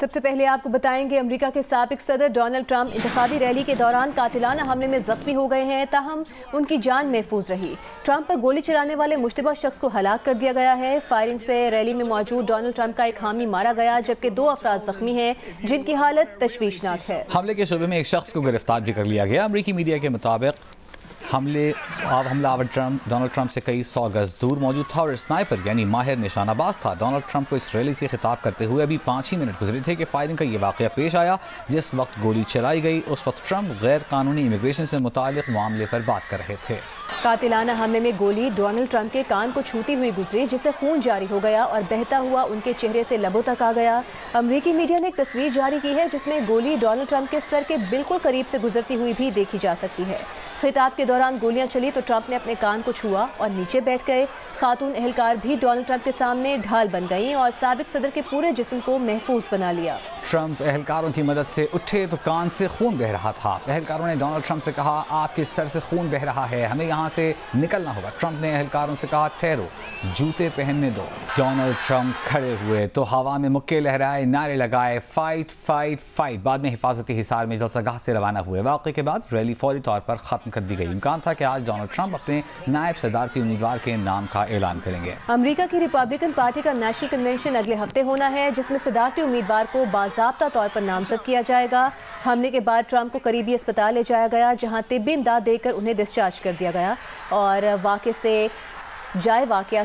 सबसे पहले आपको बताएंगे अमेरिका के साबिक सदर डोनाल्ड ट्रंप इंतखाबी रैली के दौरान कातिलाना हमले में जख्मी हो गए हैं, ताहम उनकी जान महफूज रही। ट्रंप पर गोली चलाने वाले मुश्तबा शख्स को हलाक कर दिया गया है। फायरिंग से रैली में मौजूद डोनाल्ड ट्रंप का एक हामी मारा गया, जबकि 2 अफराद जख्मी हैं जिनकी हालत तशवीशनाक है। हमले के शोबे में एक शख्स को गिरफ्तार भी कर लिया गया। अमेरिकी मीडिया के मुताबिक हमलावर डोनाल्ड ट्रंप से कई 100 गज दूर मौजूद था और स्नाइपर यानी माहिर निशानाबाज था। डोनाल्ड ट्रंप को इस रैली से खिताब करते हुए अभी 5 ही मिनट गुजरे थे कि फायरिंग का ये वाकया पेश आया। जिस वक्त गोली चलाई गई उस वक्त ट्रंप गैर कानूनी इमिग्रेशन से मुतालिक मामले पर बात कर रहे थे। कातिलाना हमले में गोली डोनाल्ड ट्रंप के कान को छूती हुई गुजरी, जिससे खून जारी हो गया और बहता हुआ उनके चेहरे से लबों तक आ गया। अमेरिकी मीडिया ने एक तस्वीर जारी की है जिसमें गोली डोनाल्ड ट्रंप के सर के बिल्कुल करीब से गुजरती हुई भी देखी जा सकती है। खिताब के दौरान गोलियां चली तो ट्रंप ने अपने कान को छुआ और नीचे बैठ गए। खातून एहलकार भी डोनाल्ड ट्रंप के सामने ढाल बन गईं और साबिक सदर के पूरे जिस्म को महफूज बना लिया। ट्रंप एहलकारों की मदद से उठे तो कान से खून बह रहा था। एहलकारों ने डोनाल्ड ट्रंप से कहा, आपके सर से खून बह रहा है, हमें यहाँ से निकलना होगा। ट्रंप ने एहलकारों से कहा, ठहरो, जूते पहनने दो। डोनाल्ड ट्रंप खड़े हुए तो हवा में मुक्के लहराए, नारे लगाए, फाइट फाइट फाइट। बाद में हिफाजती हिसार में जलसागाह से रवाना हुए। वाक़े के बाद रैली फौरी तौर पर खत्म कर दी गई। इम्कान था कि आज डोनाल्ड ट्रंप अपने नायब सदारती उम्मीदवार के नाम का ऐलान करेंगे। अमेरिका की रिपब्लिकन पार्टी का नेशनल कन्वेंशन अगले हफ्ते होना है, जिसमें सदारती उम्मीदवार को बाज़ाब्ता तौर पर नामजद किया जाएगा। हमले के बाद ट्रंप को करीबी अस्पताल ले जाया गया, जहां तिब्बी इमदाद देकर उन्हें डिस्चार्ज कर दिया गया और वाक़या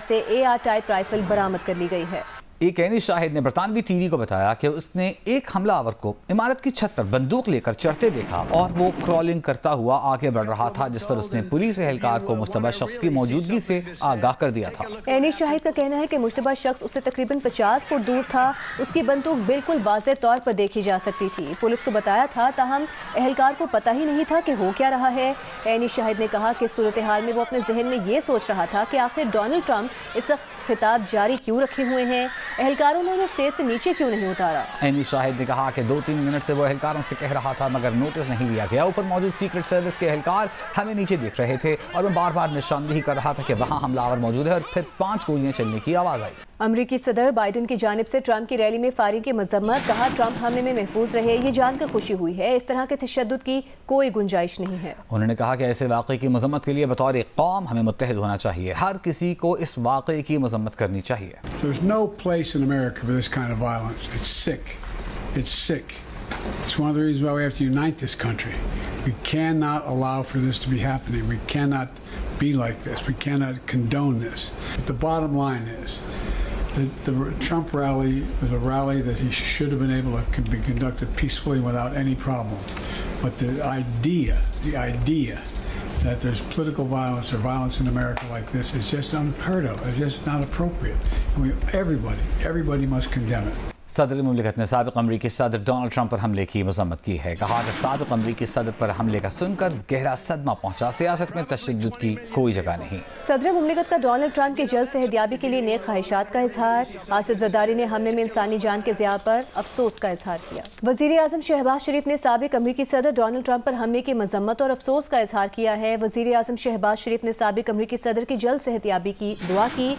से AR टाइप राइफल बरामद कर ली गई है। एक ऐनी शाहिद ने बरतानवी टीवी को बताया कि उसने एक हमलावर को इमारत की छत पर बंदूक लेकर चढ़ते देखा और वो क्रॉलिंग करता हुआ आगे बढ़ रहा था, जिस पर उसने पुलिस एहलकार को मुश्तबा शख्स की मौजूदगी से आगाह कर दिया था। ऐनी शाहिद का कहना है कि मुश्तबा शख्स उससे तकरीबन 50 फुट दूर था। उसकी बंदूक बिल्कुल वाज़ेह तौर पर देखी जा सकती थी। पुलिस को बताया था, ताहम एहलकार को पता ही नहीं था कि हो क्या रहा है। ऐनी शाहिद ने कहा कि सूरत हाल में वो अपने जहन में ये सोच रहा था कि आखिर डोनाल्ड ट्रंप इस वक्त खिताब जारी क्यों रखे हुए हैं, एहलकारों ने उन्हें स्टेज से नीचे क्यों नहीं उतारा। ऐनी शाहिद ने कहा कि 2-3 मिनट से वो एहलकारों से कह रहा था, मगर नोटिस नहीं लिया गया। ऊपर मौजूद सीक्रेट सर्विस के एहलकार हमें नीचे देख रहे थे और मैं बार बार निशानदेही कर रहा था कि वहाँ हमलावर मौजूद है और फिर 5 गोलियां चलने की आवाज़ आई। अमरीकी सदर बाइडन की जानिब से ट्रंप की रैली में फायरिंग की मजम्मत। कहा, ट्रंप हमले में महफूज रहे, ये जानकर खुशी हुई है, इस तरह के तशद्दुद की कोई गुंजाइश नहीं है। उन्होंने कहा कि ऐसे वाक़े की मजम्मत के लिए बतौर एक कौम हमें मुत्तहिद होना चाहिए। हर किसी को इस वाक़े की मजम्मत करनी चाहिए। There's no place in America for this kind of violence. It's sick. It's sick. It's one of the reasons why we have to unite this country. We cannot allow for this to be happening. We cannot be like this. We cannot condone this. But the bottom line is that the Trump rally was a rally that he should have been able to be conducted peacefully without any problem. But the idea that there's political violence or violence in America like this is just unheard of. It's just not appropriate. And everybody must condemn it. सदर मुमलिकत ने साबिक़ अमरीकी सदर Donald Trump पर हमले की मजम्मत की है। कहा कि साबिक़ अमरीकी सदर पर हमले का सुनकर गहरा सदमा पहुंचा। सियासत में तशद्दुद की कोई जगह नहीं। सदर मुमलिकत का डोनाल्ड ट्रंप की जल्द सेहतयाबी के लिए नेक ख्वाहिशात का इजहार। आसिफ जरदारी ने हमले में इंसानी जान के ज़िया पर अफसोस का इजहार किया। वज़ीर आज़म शहबाज शरीफ ने साबिक़ अमरीकी सदर डोनाल्ड ट्रंप पर हमले की मजम्मत और अफसोस का इजहार किया है। वज़ीर आज़म शहबाज शरीफ ने साबिक़ अमरीकी सदर की जल्द सेहतयाबी की दुआ की।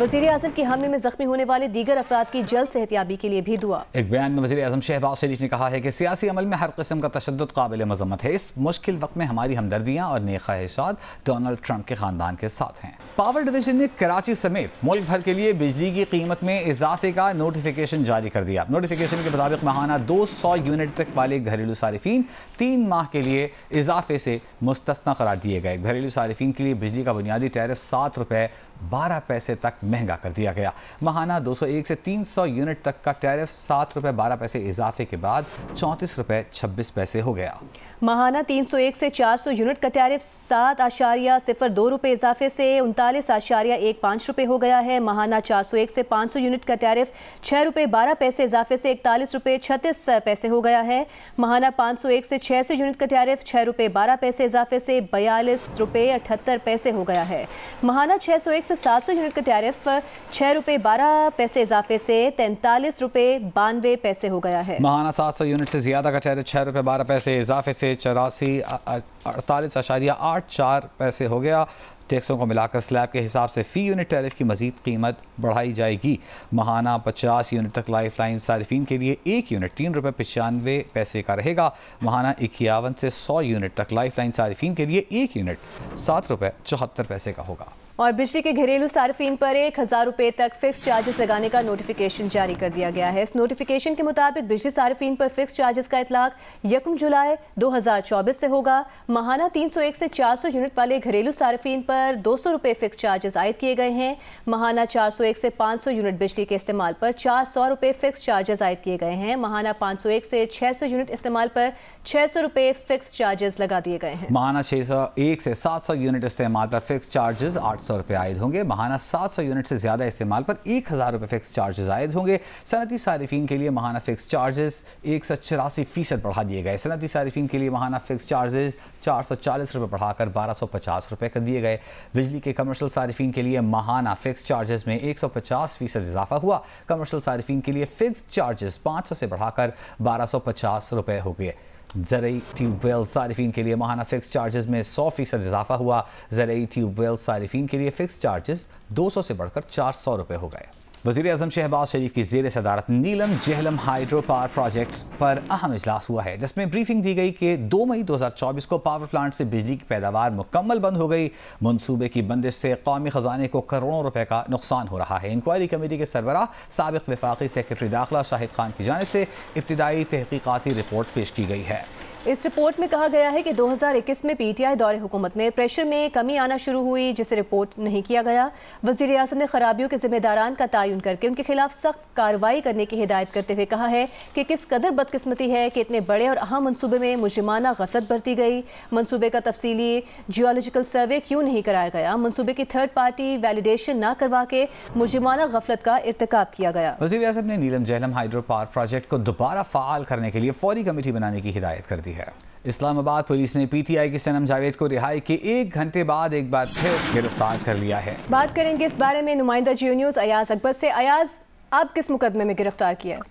वज़ीर आज़म की हमले में जख्मी होने वाले दीगर अफराद की जल्द सेहतयाबी के लिए भी दुआ। एक बयान में वज़ीर आज़म शहबाज शरीफ ने कहा है कि सियासी अमल में हर किस्म का तशद्दुद काबिल मज़म्मत है। इस मुश्किल वक्त में हमारी हमदर्दियाँ और नेक ख्वाहिशात डोनाल्ड ट्रंप के ख़ानदान के साथ हैं। पावर डिवीजन ने कराची समेत मुल्क भर के लिए बिजली की कीमत में इजाफे का नोटिफिकेशन जारी कर दिया। नोटिफिकेशन के मुताबिक माहाना 200 यूनिट तक वाले घरेलू सारिफीन 3 माह के लिए इजाफे से मुस्तस्ना करार दिए गए। घरेलू सारिफीन के लिए बिजली का बुनियादी टैरिफ 7 रुपये 12 पैसे तक महंगा कर दिया गया। माहाना 201 से 300 यूनिट तक का टैरिफ 7 रुपये 12 पैसे इजाफे के बाद 34 रुपये 26 पैसे हो गया। माहाना 301 से 400 यूनिट का टैरिफ 7.02 रुपये इजाफे से 39.15 रुपये हो गया है। माहाना 401 से 500 यूनिट का टैरिफ 6 रुपये 12 पैसे इजाफे से 41 रुपये 36 पैसे हो गया है। माहाना 501 से 600 यूनिट का टैरिफ 6 रुपये 12 पैसे इजाफे से 42 रुपये 78 पैसे हो गया है। माहाना 601 से 700 यूनिट का टैरिफ सिर्फ 6 रुपये 12 पैसे इजाफे से 43 रुपये 92 पैसे हो गया है। महाना 700 यूनिट से ज्यादा का टैरिफ 6 रुपये 12 पैसे इजाफे से 48.84 पैसे हो गया। टैक्सों को मिलाकर स्लैब के हिसाब से फ़ी यूनिट टैरिफ की मजीद कीमत बढ़ाई जाएगी। महाना 50 यूनिट तक लाइफ लाइन सारिफिन के लिए 1 यूनिट 3 रुपये 95 पैसे का रहेगा। महाना 51 से 100 यूनिट तक लाइफ लाइन सारिफिन के लिए 1 यूनिट 7 रुपये 74 पैसे का होगा। और बिजली के घरेलू सार्फिन पर 1000 रुपये तक फिक्स चार्जेस लगाने का नोटिफिकेशन जारी कर दिया गया है। इस नोटिफिकेशन के मुताबिक बिजली सार्फिन पर फिक्स चार्जेस का इतलाक 1 जुलाई 2024 से होगा। महाना 301 से 400 यूनिट वाले घरेलू सार्फिन पर 200 रुपये फिक्स चार्जेस आयद किए गए हैं। महाना 401 से 500 यूनिट बिजली के इस्तेमाल पर 400 रुपये फिक्स चार्जेस आयद किए गए हैं। महाना 501 से 600 यूनिट इस्तेमाल पर 600 रुपये फिक्स चार्जेस लगा दिए गए हैं। महाना 601 से 700 यूनिट इस्तेमाल पर फिक्स चार्जेस 800 रुपये आयद होंगे। महाना 700 यूनिट से ज्यादा इस्तेमाल पर 1000 रुपये फिक्स चार्जेस आयद होंगे। सनती सारिफिन के लिए महाना फिक्स चार्जेस 184% बढ़ा दिए गए। सनती सारिफिन के लिए महाना फिक्स चार्जेस 440 रुपये बढ़ाकर 1250 रुपये कर दिए गए। बिजली के कमर्शियल सारिफिन के लिए महाना फिक्स चार्जेस में 150% इजाफा हुआ। कमर्शियल सारिफिन के लिए फिक्स चार्जेस 500 से बढ़ाकर 1250 रुपये हो गए। ज़रई ट्यूबवेल सारिफिन के लिए महाना फिक्स चार्जेस में 100% इजाफा हुआ। ज़रई ट्यूबवेल सारिफिन के लिए फिक्स चार्जेस 200 से बढ़कर 400 रुपये हो गए। वज़ीर-ए-आज़म शहबाज शरीफ की ज़ेर सदारत नीलम जेहलम हाइड्रो पावर प्रोजेक्ट पर अहम इजलास हुआ है, जिसमें ब्रीफिंग दी गई कि 2 मई 2024 को पावर प्लांट से बिजली की पैदावार मुकम्मल बंद हो गई। मनसूबे की बंदिश से कौमी ख़जाने को करोड़ों रुपए का नुकसान हो रहा है। इंक्वायरी कमेटी के सरबराह साबिक़ वफाकी सेक्रेटरी दाखिला शाहिद खान की जानिब से इब्तिदाई तहकीकाती रिपोर्ट पेश की गई है। इस रिपोर्ट में कहा गया है कि 2021 में पीटीआई दौरे हुकूमत में प्रेशर में कमी आना शुरू हुई, जिसे रिपोर्ट नहीं किया गया। वज़ीर-ए-आज़म ने खराबियों के जिम्मेदारान का तयन करके उनके खिलाफ सख्त कार्रवाई करने की हिदायत करते हुए कहा है कि किस कदर बदकिस्मती है कि इतने बड़े और अहम मनसूबे में मुजरिमाना गफलत बरती गई। मनसूबे का तफसीली जियोलॉजिकल सर्वे क्यों नहीं कराया गया? मनसूबे की थर्ड पार्टी वैलिडेशन न करवा के मुजरिमाना गफलत का इर्तिकाब किया गया। वज़ीर-ए-आज़म ने नीलम जेहलम हाइड्रो पावर प्रोजेक्ट को दोबारा फ़ाल करने के लिए फौरी कमेटी बनाने की हिदायत कर दी है। इस्लामाबाद पुलिस ने पीटीआई के सनम जावेद को रिहाई के 1 घंटे बाद एक बार फिर गिरफ्तार कर लिया है। बात करेंगे इस बारे में नुमाइंदा जियो न्यूज़ अयाज अकबर से। अयाज, अब किस मुकदमे में गिरफ्तार किया है?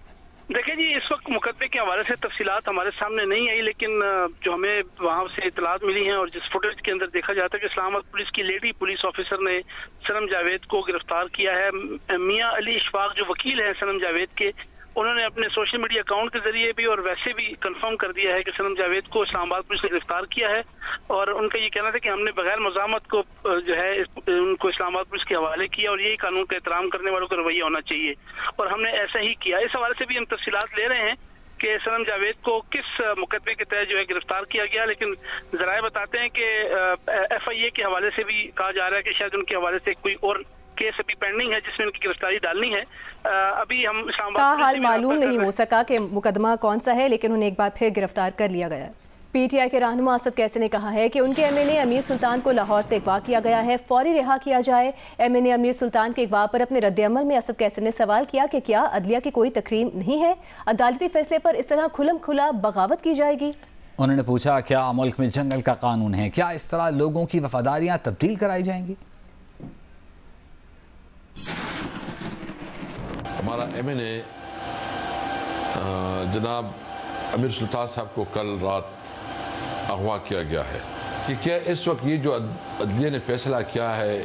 देखिए जी, इस वक्त मुकदमे के हवाले से तफसीलात हमारे सामने नहीं आई, लेकिन जो हमें वहाँ से इतलात मिली हैं और जिस फुटेज के अंदर देखा जाता है कि इस्लामाबाद पुलिस की लेडी पुलिस ऑफिसर ने सनम जावेद को गिरफ्तार किया है। मियाँ अली इशफाक जो वकील हैं सनम जावेद के, उन्होंने अपने सोशल मीडिया अकाउंट के जरिए भी और वैसे भी कंफर्म कर दिया है कि सनम जावेद को इस्लामाबाद पुलिस ने गिरफ्तार किया है। और उनका ये कहना था कि हमने बगैर मज़ामत को जो है उनको इस्लामाबाद पुलिस के हवाले किया और यही कानून का एहतराम करने वालों का रवैया होना चाहिए, और हमने ऐसा ही किया। इस हवाले से भी हम तफसीलात ले रहे हैं कि सनम जावेद को किस मुकदमे के तहत जो है गिरफ्तार किया गया, लेकिन जराए बताते हैं कि FIA के हवाले से भी कहा जा रहा है कि शायद उनके हवाले से कोई और केस अभी पेंडिंग है जिसमें उनकी गिरफ्तारी डालनी है। अभी हम इस्लामाबाद हाल मालूम नहीं हो सका कि मुकदमा कौन सा है, लेकिन उन्हें एक बार फिर गिरफ्तार कर लिया गया है। पीटीआई के रहनुमा असद कैसी ने कहा है कि उनके MNA अमीर सुल्तान को लाहौर से अगवा किया गया है, फौरी रिहा किया जाए। MNA अमीर सुल्तान के अगवा पर अपने रद्द-ए-अमल में असद कैसी ने सवाल किया कि क्या अदलिया की कोई तकरीम नहीं है? अदालती फैसले पर इस तरह खुलम खुला बगावत की जाएगी? उन्होंने पूछा, क्या मुल्क में जंगल का कानून है? क्या इस तरह लोगों की वफादारियां तब्दील कराई जाएंगी? हमारा MNA जनाब अमीर सुल्तान साहब को कल रात अगवा किया गया है कि क्या इस वक्त ये जो अदलिया ने फैसला किया है,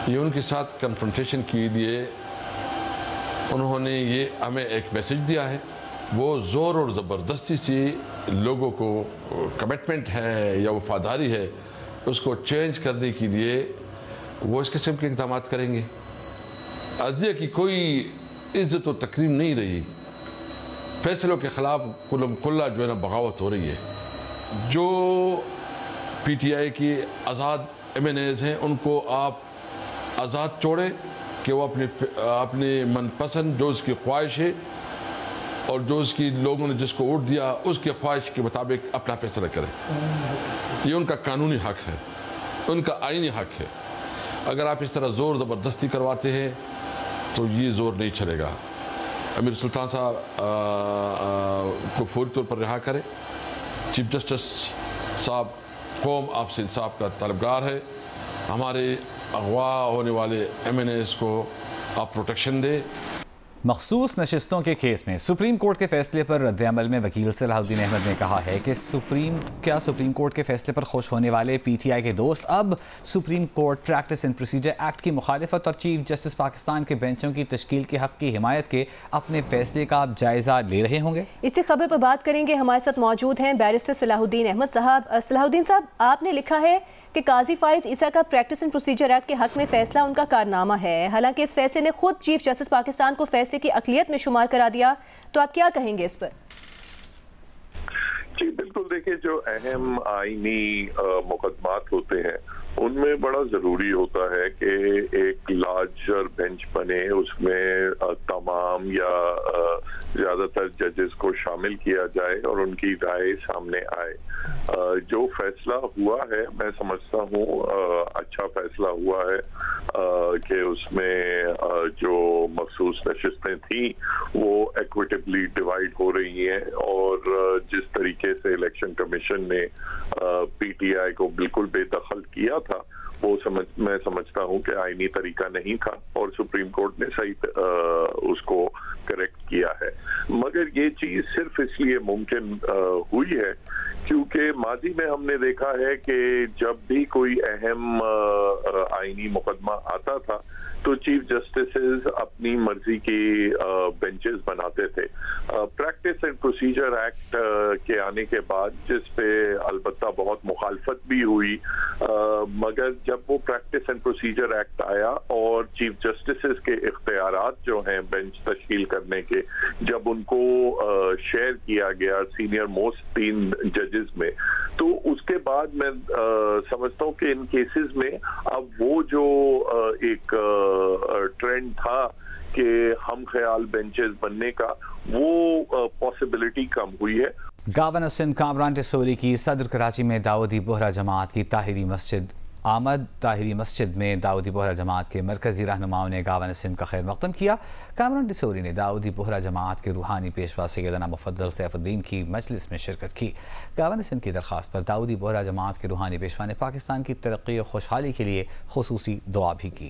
ये उनके साथ कन्फ्रंटेशन के लिए उन्होंने ये हमें एक मैसेज दिया है। वो ज़ोर और ज़बरदस्ती से लोगों को कमिटमेंट है या वफादारी है उसको चेंज करने के लिए वो इस किस्म के इक़दाम करेंगे। अदलिया की कोई इज्जत और तकरीम नहीं रही, फैसलों के खिलाफ कुल्ला जो है ना बगावत हो रही है। जो PTI की आज़ाद MNAs हैं उनको आप आज़ाद छोड़ें कि वो अपने मनपसंद जो उसकी ख्वाहिश है और जो उसकी लोगों ने जिसको वोट दिया उसकी ख्वाहिश के मुताबिक अपना फैसला करें। ये उनका कानूनी हक है, उनका आईनी हक है। अगर आप इस तरह ज़ोर ज़बरदस्ती करवाते हैं तो ये ज़ोर नहीं चलेगा। अमीर सुल्तान साहब को फौरी तौर पर रिहा करें। चीफ जस्टिस साहब कौम आपसे इंसाफ का तलबगार है। हमारे अगवा होने वाले MNAs को आप प्रोटेक्शन दे। मखसूस नशिस्तों के केस में सुप्रीम कोर्ट के फैसले पर रद्द-ए-अमल में वकील सलाहुद्दीन अहमद ने कहा है कि सुप्रीम कोर्ट के फैसले पर खुश होने वाले PTI के दोस्त अब supreme court practice and procedure act की मुखालिफत और चीफ जस्टिस पाकिस्तान के बेंचों की तश्कील के हक की हिमायत के अपने फैसले का जायजा ले रहे होंगे। इसी खबर पर बात करेंगे, हमारे साथ मौजूद हैं बैरिस्टर सलाहुद्दीन अहमद साहब। सलाहुद्दीन साहब, आपने लिखा है कि काजी फाइज ईसा का प्रैक्टिस एंड प्रोसीजर एक्ट के हक में फैसला उनका कारनामा है। हालांकि इस फैसले ने खुद चीफ जस्टिस पाकिस्तान को फैसले की अक़लियत में शुमार करा दिया, तो आप क्या कहेंगे इस पर? जी बिल्कुल, देखिए जो अहम आईनी मुकदमात होते हैं उनमें बड़ा ज़रूरी होता है कि एक लार्जर बेंच बने, उसमें तमाम या ज़्यादातर जजेस को शामिल किया जाए और उनकी राय सामने आए। जो फैसला हुआ है मैं समझता हूँ अच्छा फैसला हुआ है कि उसमें जो मखसूस नशिस्तें थी वो एक्विटेबली डिवाइड हो रही हैं और जिस तरीके से इलेक्शन कमीशन ने PTI को बिल्कुल बेदखल किया था वो मैं समझता हूँ कि आईनी तरीका नहीं था और सुप्रीम कोर्ट ने सही उसको करेक्ट किया है। मगर ये चीज सिर्फ इसलिए मुमकिन हुई है क्योंकि माजी में हमने देखा है कि जब भी कोई अहम आईनी मुकदमा आता था तो चीफ जस्टिस अपनी मर्जी की बेंचेस बनाते थे। प्रैक्टिस एंड प्रोसीजर एक्ट के आने के बाद जिस पे अलबत्ता बहुत मुखालफत भी हुई, मगर जब वो प्रैक्टिस एंड प्रोसीजर एक्ट आया और चीफ जस्टिस के इख्तियारात जो हैं बेंच तश्कील करने के, जब उनको शेयर किया गया सीनियर मोस्ट 3 जजेस में, तो उसके बाद मैं समझता हूँ कि इन केसेस में अब वो जो एक ट्रेंड था कि हम ख्याल बेंचेस बनने का, वो पॉसिबिलिटी कम हुई है। गवर्नर सिंध कामरान टिसोरी की सदर कराची में दाऊदी बोहरा जमात की ताहिरी मस्जिद आमद ताहिरी मस्जिद में दाऊदी बोहरा जमात के मरकजी रहनुमाओं ने गवर्नर सिंध का खैर मकदम किया। कामरान टिसोरी ने दाऊदी बोहरा जमात के रूहानी पेशवा सैयदना मुफद्दल सैफुद्दीन की मजलिस में शिरकत की। गवर्नर सिंध की दरख्वास्त पर दाऊदी बोहरा जमात के रूहानी पेशवा ने पाकिस्तान की तरक्की और खुशहाली के लिए खुसूसी दुआ भी की।